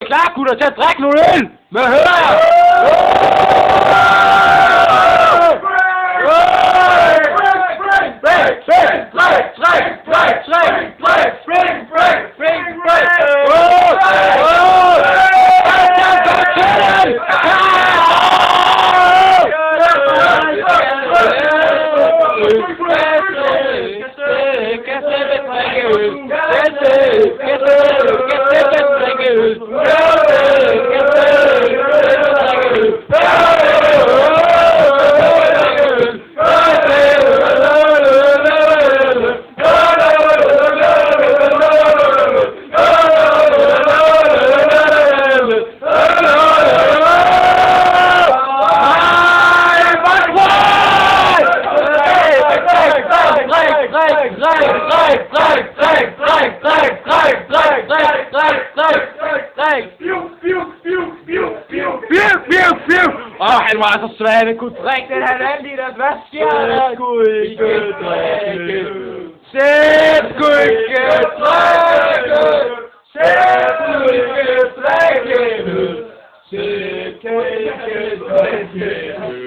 Klar, gutter, til at drikke nogle øl! Hvad hører jeg? Han var så svag, han kunne drikke den halvanden liter. Hvad sker der? Skulle ikke drikke. Sæt skulle ikke drikke. Sæt skulle ikke drikke. Sæt kan ikke drikke.